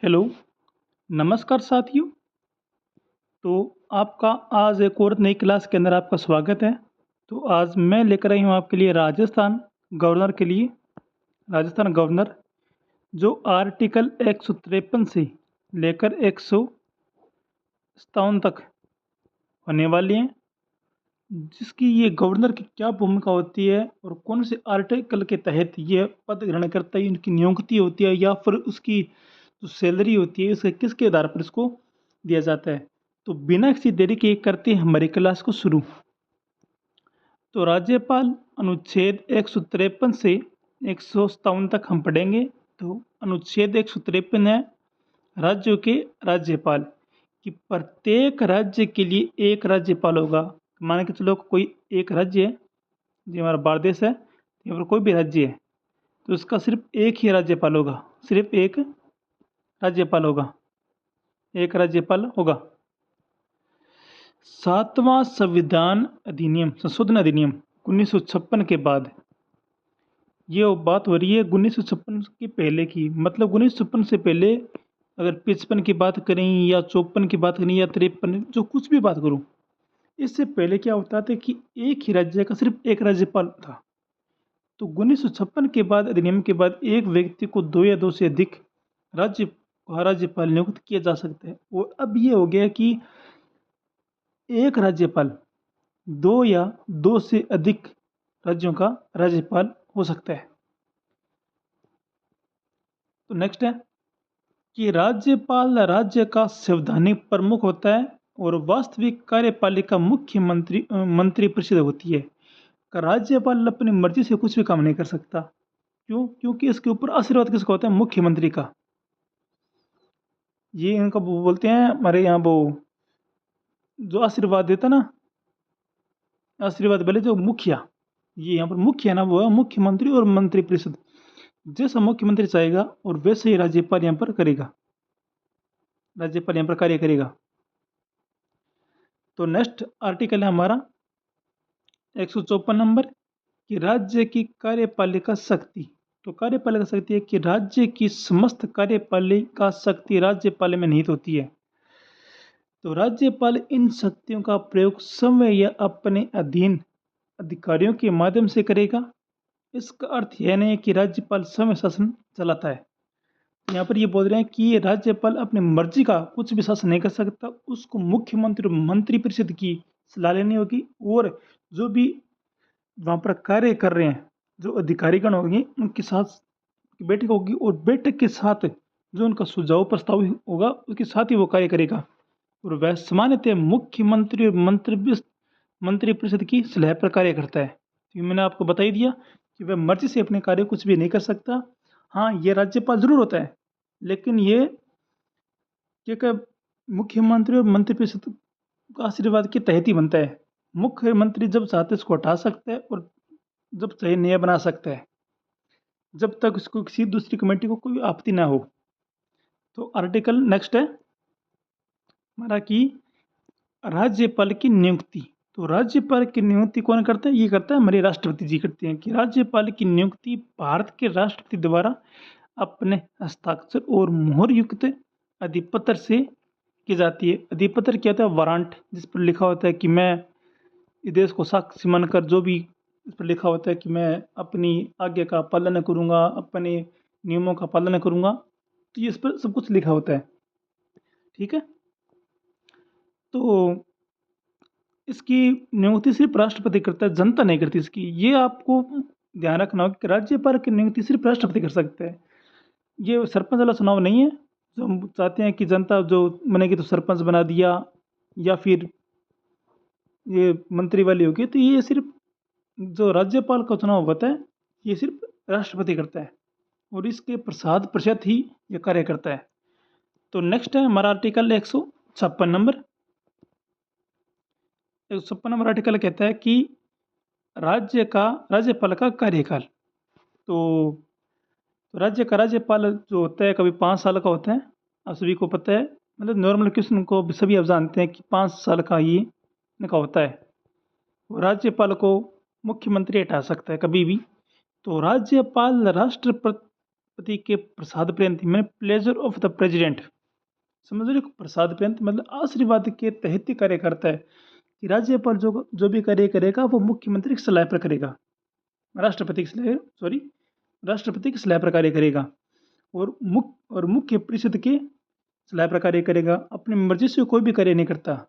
Hello, नमस्कार साथियों। तो आपका आज एक और नई क्लास के अंदर आपका स्वागत है। तो आज मैं लेकर आई हूँ आपके लिए गवर्नर के लिए राजस्थान गवर्नर जो आर्टिकल 153 से लेकर 157 तक होने वाली हैं, जिसकी ये गवर्नर की क्या भूमिका होती है और कौन से आर्टिकल के तहत ये पद ग्रहण करता है, उनकी नियुक्ति होती है या फिर उसकी जो सैलरी होती है उसके किसके आधार पर इसको दिया जाता है। तो बिना किसी देरी के करते हैं हमारी क्लास को शुरू। तो राज्यपाल अनुच्छेद 153 से 157 तक हम पढ़ेंगे। तो अनुच्छेद 153 है राज्यों के राज्यपाल कि प्रत्येक राज्य के लिए एक राज्यपाल होगा। मान के चलो कोई एक राज्य है, जो हमारा भारत देश है या फिर कोई भी राज्य है, तो उसका सिर्फ एक ही राज्यपाल होगा। सिर्फ एक राज्यपाल होगा, एक राज्यपाल होगा। 7वां संविधान अधिनियम संशोधन अधिनियम 1956 के बाद, ये बात हो रही है 1956 के पहले की। मतलब 1956 से पहले अगर 55 की बात करें या 54 की बात करें या 53, जो कुछ भी बात करूं, इससे पहले क्या होता था कि एक ही राज्य का सिर्फ एक राज्यपाल था। तो 1956 के बाद अधिनियम के बाद एक व्यक्ति को दो या दो से अधिक राज्यपाल नियुक्त किया जा सकता है। और अब ये हो गया कि एक राज्यपाल दो या दो से अधिक राज्यों का राज्यपाल हो सकता है। तो नेक्स्ट है कि राज्यपाल राज्य का संवैधानिक प्रमुख होता है और वास्तविक कार्यपालिका मुख्यमंत्री मंत्रिपरिषद होती है। का राज्यपाल अपनी मर्जी से कुछ भी काम नहीं कर सकता। क्यों? क्योंकि इसके ऊपर आशीर्वाद किसका होता है? मुख्यमंत्री का। ये इनका वो बोलते हैं हमारे यहाँ, वो जो आशीर्वाद देता ना, आशीर्वाद पहले जो मुखिया, ये यहाँ पर मुख्य है ना, वो है मुख्यमंत्री और मंत्रिपरिषद। जैसा मुख्यमंत्री चाहेगा और वैसे ही राज्यपाल यहाँ पर करेगा, राज्यपाल यहाँ पर कार्य करेगा। तो नेक्स्ट आर्टिकल है हमारा 154 नंबर कि राज्य की कार्यपालिका शक्ति। तो कार्यपालिका शक्ति है कि राज्य की समस्त कार्यपालिका शक्ति राज्यपाल में निहित होती है। तो राज्यपाल इन शक्तियों का प्रयोग स्वयं या अपने अधीन अधिकारियों के माध्यम से करेगा। इसका अर्थ यह नहीं है कि राज्यपाल स्वयं शासन चलाता है। यहाँ पर ये बोल रहे हैं कि ये राज्यपाल अपनी मर्जी का कुछ भी शासन नहीं कर सकता, उसको मुख्यमंत्री और मंत्रिपरिषद की सलाह लेनी होगी। और जो भी वहाँ पर कार्य कर रहे हैं, जो अधिकारीगण होंगे, उनके साथ बैठक होगी और बैठक के साथ जो उनका सुझाव प्रस्ताव होगा उसके साथ ही वो कार्य करेगा। और वह सामान्यतः मुख्यमंत्री और मंत्रिपरिषद की सलाह पर कार्य करता है। तो मैंने आपको बता ही दिया कि वह मर्जी से अपने कार्य कुछ भी नहीं कर सकता। हाँ, ये राज्यपाल जरूर होता है, लेकिन ये क्या मुख्यमंत्री और मंत्रिपरिषद का आशीर्वाद के तहत ही बनता है। मुख्यमंत्री जब चाहते इसको हटा सकता है और जब चाहे नया बना सकता है, जब तक उसको किसी दूसरी कमेटी को कोई आपत्ति ना हो। तो आर्टिकल नेक्स्ट है हमारा कि राज्यपाल की नियुक्ति। तो राज्यपाल की नियुक्ति कौन करता है? ये करता है हमारे राष्ट्रपति जी करते हैं। कि राज्यपाल की नियुक्ति भारत के राष्ट्रपति द्वारा अपने हस्ताक्षर और मुहर युक्त अधिपत्र से की जाती है। अधिपत्र क्या होता है? वारंट, जिस पर लिखा होता है कि मैं इस देश को साक्षी मानकर, जो भी इस पर लिखा होता है कि मैं अपनी आज्ञा का पालन करूंगा, अपने नियमों का पालन करूंगा। तो ये इस पर सब कुछ लिखा होता है। ठीक है। तो इसकी नियुक्ति सिर्फ राष्ट्रपति करता है, जनता नहीं करती इसकी। ये आपको ध्यान रखना होगा कि राज्यपाल की नियुक्ति सिर्फ राष्ट्रपति कर सकते हैं। ये सरपंच वाला चुनाव नहीं है जो हम चाहते हैं कि जनता जो बनेगी तो सरपंच बना दिया, या फिर ये मंत्री वाली होगी। तो ये सिर्फ जो राज्यपाल का चुनाव होता है, ये सिर्फ राष्ट्रपति करता है और इसके प्रसाद प्रसाद ही ये कार्य करता है। तो नेक्स्ट है हमारा आर्टिकल 156 नंबर। 156 नंबर आर्टिकल कहता है कि राज्यपाल का कार्यकाल। तो राज्यपाल जो होता है कभी 5 साल का होता है, आप सभी को पता है। मतलब नॉर्मल क्वेश्चन को सभी आप जानते हैं कि 5 साल का ये इनका होता है। राज्यपाल को मुख्यमंत्री हटा सकता है कभी भी। तो राज्यपाल राष्ट्रपति के प्रसाद पर्यंत, मैंने प्लेजर ऑफ द प्रेसिडेंट, समझ रहे हो, प्रसाद पर्यंत मतलब आशीर्वाद के तहत ही कार्य करता है कि राज्यपाल जो जो भी कार्य करेगा वो मुख्यमंत्री की सलाह पर करेगा, राष्ट्रपति की सलाह, सॉरी, राष्ट्रपति की सलाह पर कार्य करेगा, और मुख्य परिषद के सलाह पर कार्य करेगा, अपनी मर्जी से कोई भी कार्य नहीं करता।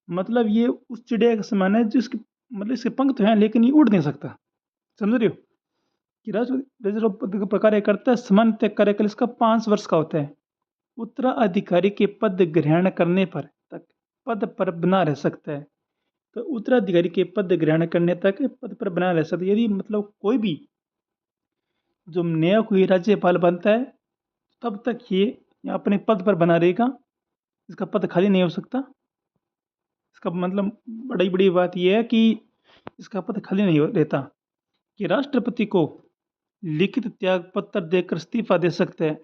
मतलब ये उस चिड़िया का समान है जिसके मतलब इसके पंख तो हैं लेकिन ये उड़ नहीं सकता, समझ रहे हो, कि राष्ट्रपति का कार्य करता है, सामान्य कार्यकाल इसका 5 वर्ष का होता है। उत्तराधिकारी के पद ग्रहण करने पर तक पद पर बना रह सकता है। तो उत्तराधिकारी के पद ग्रहण करने तक पद पर बना रह सकता है। यदि मतलब कोई भी जो नया कोई राज्यपाल बनता है तब तक ये अपने पद पर बना रहेगा, इसका पद खाली नहीं हो सकता। इसका मतलब बड़ी बड़ी बात यह है कि इसका पद खाली नहीं रहता, कि राष्ट्रपति को लिखित त्याग पत्र देकर इस्तीफा दे सकते हैं,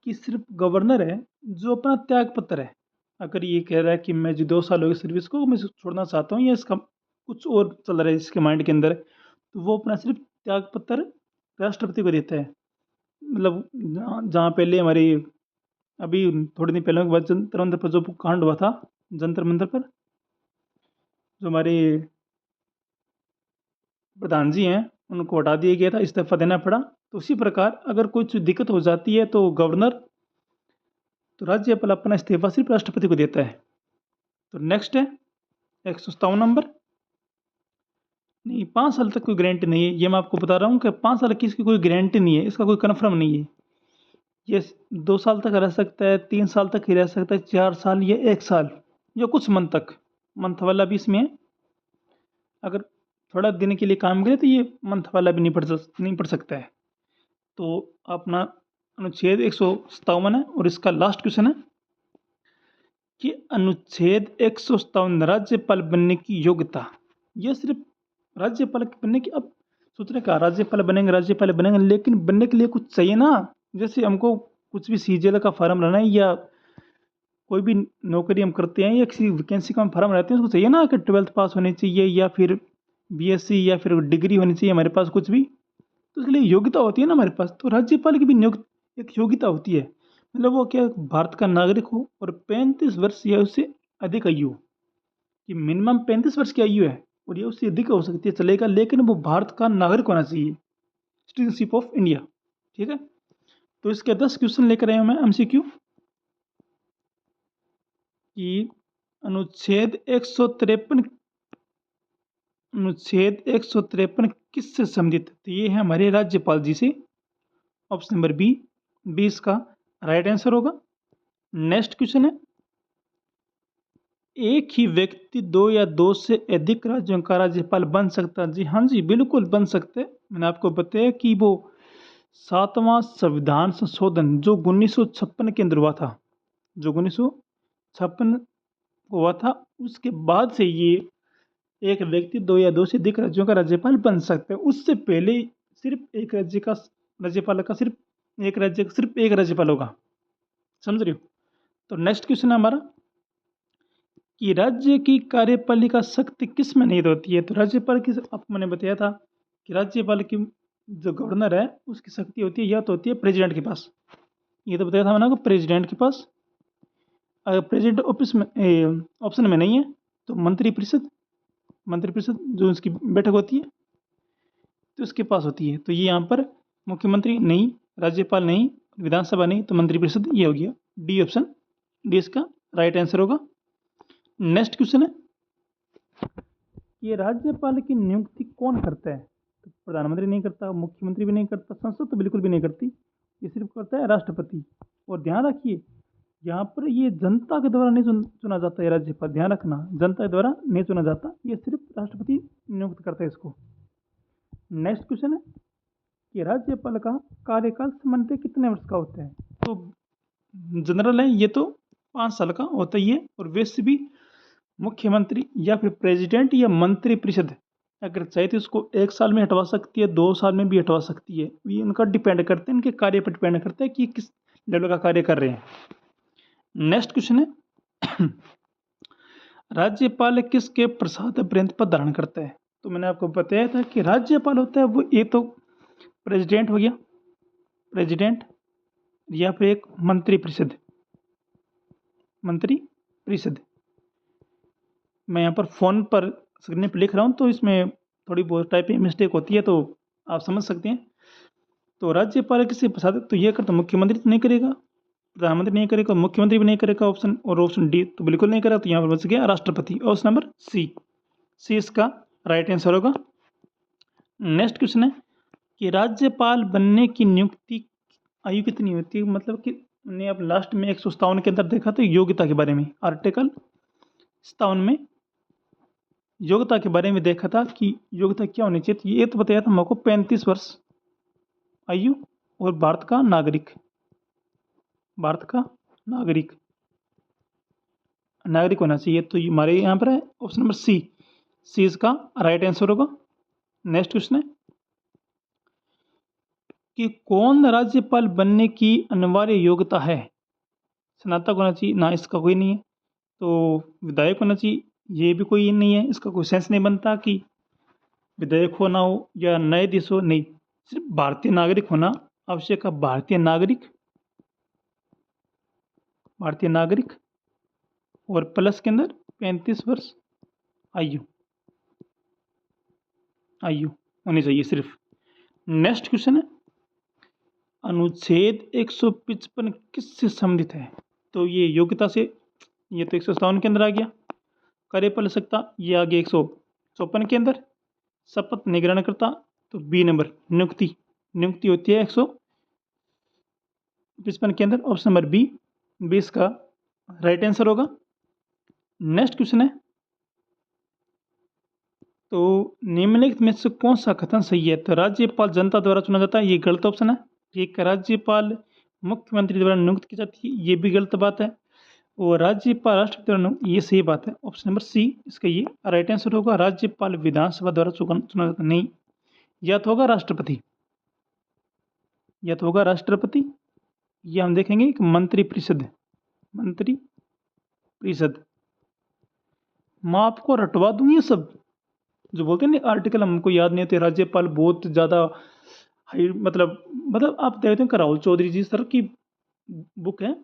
कि सिर्फ गवर्नर है जो अपना त्याग पत्र है, अगर ये कह रहा है कि मैं जो 2 साल हो गए सर्विस को मैं छोड़ना चाहता हूँ या इसका कुछ और चल रहा है इसके माइंड के अंदर, तो वो अपना सिर्फ त्याग पत्र राष्ट्रपति को देता है। मतलब जहाँ पहले हमारे अभी थोड़े दिन पहले के बाद जंतर मंतर पर जो कांड हुआ था, जंतर मंतर पर जो हमारे प्रधान जी हैं उनको हटा दिया गया था, इस्तीफा देना पड़ा। तो उसी प्रकार अगर कुछ दिक्कत हो जाती है तो गवर्नर, तो राज्यपाल अपना इस्तीफा सिर्फ राष्ट्रपति को देता है। तो नेक्स्ट है 157 नंबर। नहीं, 5 साल तक कोई गारंटी नहीं है, ये मैं आपको बता रहा हूँ कि 5 साल की इसकी कोई गारंटी नहीं है, इसका कोई कन्फर्म नहीं है। ये 2 साल तक रह सकता है, 3 साल तक ही रह सकता है, 4 साल या 1 साल या कुछ मंथ तक, मंथ वाला भी इसमें है। अगर थोड़ा दिन के लिए काम करे तो ये मंथ वाला भी नहीं पढ़ सकता है। तो अपना अनुच्छेद 157 है और इसका लास्ट क्वेश्चन है कि अनुच्छेद 157 राज्यपाल बनने की योग्यता, यह सिर्फ राज्यपाल बनने की, अब सोच रहे कहा राज्यपाल बनेंगे लेकिन बनने के लिए कुछ चाहिए ना। जैसे हमको कुछ भी सीजीएल का फार्म भरना है या कोई भी नौकरी हम करते हैं या किसी वैकेंसी का हम फार्म भरते हैं, उसको चाहिए ना कि 12th पास होनी चाहिए या फिर बीएससी या फिर डिग्री होनी चाहिए हमारे पास कुछ भी, तो उसके लिए योग्यता होती है ना हमारे पास। तो राज्यपाल की भी एक योग्यता होती है, मतलब वो क्या भारत का नागरिक हो और 35 वर्ष या उससे अधिक आयु हो, कि मिनिमम 35 वर्ष की आयु है और ये उससे अधिक हो सकती है चलेगा, लेकिन वो भारत का नागरिक होना चाहिए, सिटीजनशिप ऑफ इंडिया। ठीक है, तो इसके 10 क्वेश्चन लेकर आया हूँ मैं एमसीक्यू, कि अनुच्छेद 153 किससे संबंधित, तो ये है हमारे राज्यपाल जी से। ऑप्शन नंबर बी 20 का राइट आंसर होगा। नेक्स्ट क्वेश्चन है, एक ही व्यक्ति 2 या 2 से अधिक राज्यों का राज्यपाल बन सकता है? जी हाँ जी, बिल्कुल बन सकते हैं। मैंने आपको बताया कि वो 7वां संविधान संशोधन जो 1956 के अंदर हुआ था, जो 1956 हुआ था, उसके बाद से ये एक व्यक्ति 2 या 2 से अधिक राज्यों का राज्यपाल बन सकता है। उससे पहले सिर्फ एक राज्य का राज्यपाल का सिर्फ एक राज्य का सिर्फ एक राज्यपाल होगा, समझ रहे हो। तो नेक्स्ट क्वेश्चन है हमारा कि राज्य की कार्यपालिका शक्ति किस में निहित होती है? तो राज्यपाल की, आपको मैंने बताया था कि राज्यपाल की जो गवर्नर है उसकी शक्ति होती है या तो होती है प्रेसिडेंट के पास, ये तो बताया था मैंने आपको, प्रेसिडेंट के पास। अगर प्रेसिडेंट ऑफिस में ऑप्शन में नहीं है तो मंत्रिपरिषद जो उसकी बैठक होती है तो उसके पास होती है। तो ये यहाँ पर मुख्यमंत्री नहीं, राज्यपाल नहीं, विधानसभा नहीं, तो मंत्रिपरिषद ये हो गया, डी ऑप्शन, डी इसका राइट आंसर होगा। नेक्स्ट क्वेश्चन है, ये राज्यपाल की नियुक्ति कौन करता है? तो प्रधानमंत्री नहीं करता, मुख्यमंत्री भी नहीं करता, संसद तो बिल्कुल भी नहीं करती, ये सिर्फ करता है राष्ट्रपति। और ध्यान रखिए यहाँ पर ये जनता के द्वारा नहीं चुना जाता है राज्यपाल, ध्यान रखना, जनता के द्वारा नहीं चुना जाता, ये सिर्फ राष्ट्रपति नियुक्त करता है इसको। नेक्स्ट क्वेश्चन है कि राज्यपाल का कार्यकाल सामान्यतः कितने वर्ष का होता है? तो जनरल है ये तो 5 साल का होता ही है, और वैसे भी मुख्यमंत्री या फिर प्रेसिडेंट या मंत्रिपरिषद अगर चाहे तो उसको 1 साल में हटवा सकती है, 2 साल में भी हटवा सकती है, ये इनका डिपेंड करते हैं, इनके कार्य पर डिपेंड करता है कि किस लेवल का कार्य कर रहे हैं। नेक्स्ट क्वेश्चन है राज्यपाल किसके प्रसाद पर्यंत पद धारण करता है? तो मैंने आपको बताया था कि राज्यपाल होता है वो, ये तो प्रेसिडेंट हो गया, प्रेसिडेंट या फिर एक मंत्री परिषद। मंत्री परिषद। मैं यहाँ पर फ़ोन पर स्क्रीन पर लिख रहा हूँ तो इसमें थोड़ी बहुत टाइपिंग मिस्टेक होती है, तो आप समझ सकते हैं। तो राज्यपाल किसे प्रसादित, तो ये कर तो मुख्यमंत्री तो नहीं करेगा, प्रधानमंत्री नहीं करेगा, मुख्यमंत्री भी नहीं करेगा ऑप्शन, और ऑप्शन डी तो बिल्कुल नहीं करेगा। तो यहाँ पर बच गया राष्ट्रपति। ऑप्शन नंबर सी इसका राइट आंसर होगा। नेक्स्ट क्वेश्चन है कि राज्यपाल बनने की नियुक्ति आयु कितनी होती है, मतलब कि हमने अब लास्ट में 157 के अंदर देखा तो योग्यता के बारे में, आर्टिकल 57 में योग्यता के बारे में देखा था कि योग्यता क्या होनी चाहिए। तो ये तो बताया था हमको 35 वर्ष आयु और भारत का नागरिक, भारत का नागरिक नागरिक होना चाहिए। तो ये हमारे यहाँ पर है ऑप्शन नंबर सी इसका राइट आंसर होगा। नेक्स्ट क्वेश्चन है कि कौन राज्यपाल बनने की अनिवार्य योग्यता है। स्नातक होना चाहिए ना, इसका कोई नहीं है। तो विधायक होना चाहिए, ये भी कोई नहीं है, इसका कोई सेंस नहीं बनता कि विधायक होना हो या न्यायाधीश हो, नहीं, सिर्फ भारतीय नागरिक होना आवश्यक है। भारतीय नागरिक, भारतीय नागरिक और प्लस के अंदर 35 वर्ष आयु होनी चाहिए सिर्फ। नेक्स्ट क्वेश्चन है अनुच्छेद 155 किससे संबंधित है। तो ये योग्यता से, ये तो 157 के अंदर आ गया। कार्यपालकता ये आ गया 154 के अंदर। शपथ नहीं ग्रहण करता तो बी नंबर नियुक्ति होती है 155 के अंदर। ऑप्शन नंबर बी इसका राइट आंसर होगा। नेक्स्ट क्वेश्चन है तो निम्नलिखित में से कौन सा कथन सही है। तो राज्यपाल जनता द्वारा चुना जाता है, ये गलत ऑप्शन है। ठीक है, राज्यपाल मुख्यमंत्री द्वारा नियुक्त की जाती है, ये भी गलत बात है। और राज्यपाल राष्ट्रपति द्वारा नियुक्त, ये सही बात है। ऑप्शन नंबर सी इसका ये राइट आंसर होगा। राज्यपाल विधानसभा द्वारा चुना जाता नहीं, या तो होगा राष्ट्रपति, या तो होगा राष्ट्रपति, या हम देखेंगे कि मंत्री परिषद, मंत्री परिषद। मैं आपको रटवा दूं ये सब जो बोलते हैं ना आर्टिकल हमको याद नहीं होते। राज्यपाल बहुत ज़्यादा हाई, मतलब आप देखते हैं राहुल चौधरी जी सर की बुक है,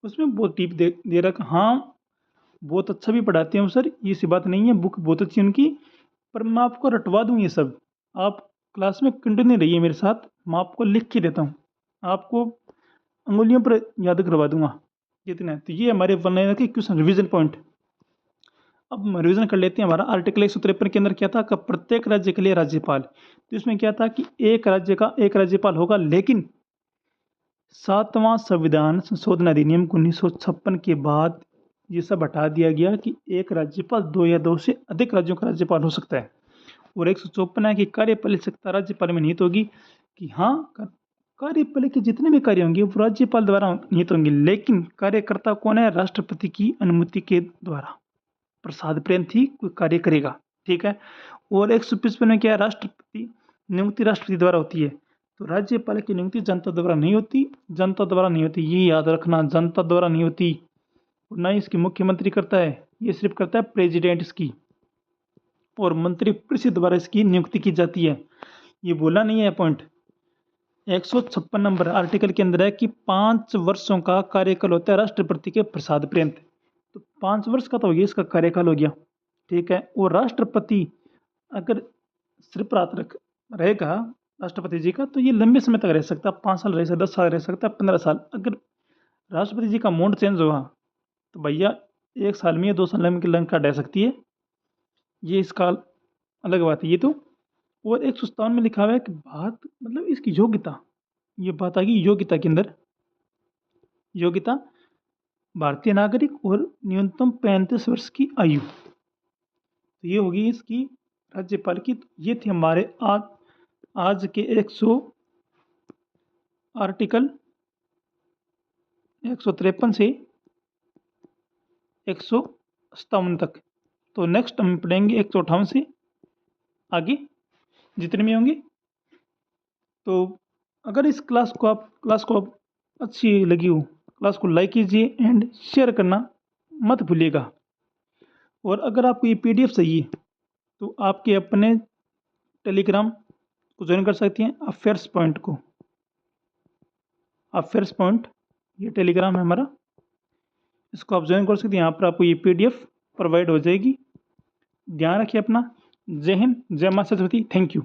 उसमें बहुत टिप दे रखा। हाँ, बहुत अच्छा भी पढ़ाते हैं वो सर, ये सी बात नहीं है, बुक बहुत अच्छी है उनकी। पर मैं आपको रटवा दूँ ये सब, आप क्लास में कंटिन्यू रहिए मेरे साथ, मैं आपको लिख के देता हूँ, आपको अंगुलियों पर याद करवा दूंगा जितना है। तो ये हमारे वन के क्वेश्चन रिवीजन पॉइंट। अब हम रिवीजन कर लेते हैं। हमारा आर्टिकल 153 के अंदर क्या था कि प्रत्येक राज्य के लिए राज्यपाल। तो इसमें क्या था कि एक राज्य का एक राज्यपाल होगा, लेकिन 7वां संविधान संशोधन अधिनियम 1956 के बाद ये सब हटा दिया गया कि एक राज्यपाल 2 या 2 से अधिक राज्यों का राज्यपाल हो सकता है। और 154 है कि कार्यपालिकता राज्यपाल में निहित होगी कि हाँ, कार्यपालिका के जितने भी कार्य होंगे वो राज्यपाल द्वारा निहित होंगे, लेकिन कार्यकर्ता कौन है, राष्ट्रपति की अनुमति के द्वारा प्रसाद प्रेरित ही कोई कार्य करेगा। ठीक है। और 155 में क्या है, राष्ट्रपति नियुक्ति राष्ट्रपति द्वारा होती है। तो राज्यपाल की नियुक्ति जनता द्वारा नहीं होती, जनता द्वारा नहीं होती, ये याद रखना, जनता द्वारा नहीं होती। और ना ही इसकी मुख्यमंत्री करता है, ये सिर्फ करता है प्रेसिडेंट इसकी, और मंत्री परिषद द्वारा इसकी नियुक्ति की जाती है। ये बोला नहीं है पॉइंट। 156 नंबर आर्टिकल के अंदर है कि 5 वर्षों का कार्यकाल होता है राष्ट्रपति के प्रसाद पर्यंत। तो 5 वर्ष का तो हो गया इसका कार्यकाल हो गया। ठीक है। और राष्ट्रपति अगर सिरपरात रहेगा राष्ट्रपति जी का, तो ये लंबे समय तक रह सकता है, 5 साल रह सकता है, 10 साल रह सकता है, 15 साल। अगर राष्ट्रपति जी का मोड चेंज हुआ तो भैया 1 साल में या 2 साल में लंका ढह सकती है, ये इसका अलग बात है। ये तो और 157 में लिखा हुआ है कि बात मतलब इसकी योग्यता, ये बात आ गई योग्यता के अंदर। योग्यता भारतीय नागरिक और न्यूनतम 35 वर्ष की आयु। तो ये होगी इसकी राज्यपाल की। ये थे हमारे आज के 100 आर्टिकल 153 से 157 तक। तो नेक्स्ट हम पढ़ेंगे 158 से आगे जितने भी होंगे। तो अगर इस क्लास को अच्छी लगी हो, क्लास को लाइक कीजिए एंड शेयर करना मत भूलिएगा। और अगर आपको ये PDF चाहिए तो आपके अपने टेलीग्राम को ज्वाइन कर सकती हैं, अफेयर्स पॉइंट को। अफेयर्स पॉइंट, ये टेलीग्राम है हमारा, इसको आप ज्वाइन कर सकते हैं। यहाँ पर आपको ये PDF प्रोवाइड हो जाएगी। ध्यान रखिए अपना। जय हिंद, जय माता सरस्वती। Thank you.